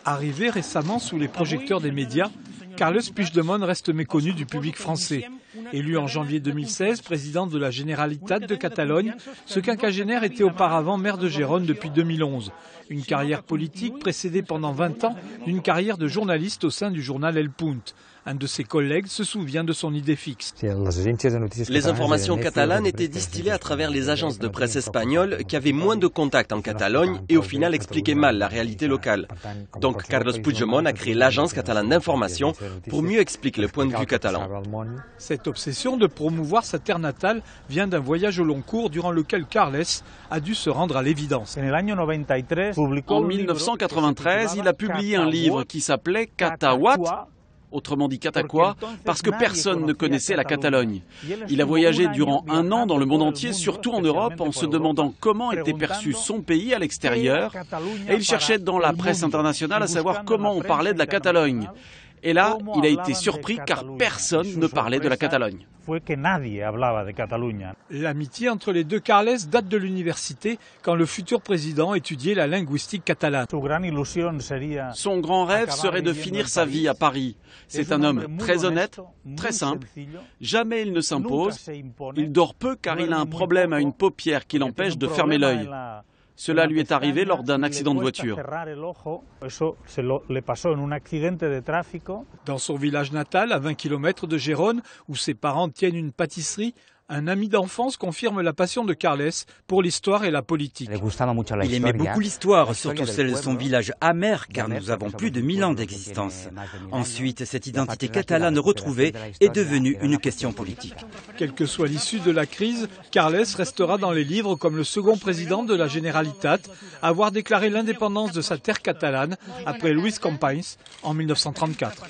Arrivé récemment sous les projecteurs des médias, Carles Puigdemont reste méconnu du public français. Élu en janvier 2016 président de la Generalitat de Catalogne, ce quinquagénaire était auparavant maire de Gérone depuis 2011. Une carrière politique précédée pendant 20 ans d'une carrière de journaliste au sein du journal El Punt. Un de ses collègues se souvient de son idée fixe. Les informations catalanes étaient distillées à travers les agences de presse espagnoles qui avaient moins de contacts en Catalogne et au final expliquaient mal la réalité locale. Donc Carles Puigdemont a créé l'agence catalane d'information pour mieux expliquer le point de vue catalan. Cette obsession de promouvoir sa terre natale vient d'un voyage au long cours durant lequel Carles a dû se rendre à l'évidence. En 1993, il a publié un livre qui s'appelait Catawat, autrement dit Catacois, parce que personne ne connaissait la Catalogne. Il a voyagé durant 1 an dans le monde entier, surtout en Europe, en se demandant comment était perçu son pays à l'extérieur. Et il cherchait dans la presse internationale à savoir comment on parlait de la Catalogne. Et là, il a été surpris car personne ne parlait de la Catalogne. L'amitié entre les deux Carles date de l'université, quand le futur président étudiait la linguistique catalane. Son grand rêve serait de finir sa vie à Paris. C'est un homme très honnête, très simple. Jamais il ne s'impose. Il dort peu car il a un problème à une paupière qui l'empêche de fermer l'œil. Cela lui est arrivé lors d'un accident de voiture. Dans son village natal, à 20 km de Gérone, où ses parents tiennent une pâtisserie, un ami d'enfance confirme la passion de Carles pour l'histoire et la politique. Il aimait beaucoup l'histoire, surtout celle de son village amer, car nous avons plus de 1000 ans d'existence. Ensuite, cette identité catalane retrouvée est devenue une question politique. Quelle que soit l'issue de la crise, Carles restera dans les livres comme le second président de la Generalitat à avoir déclaré l'indépendance de sa terre catalane après Lluís Companys en 1934.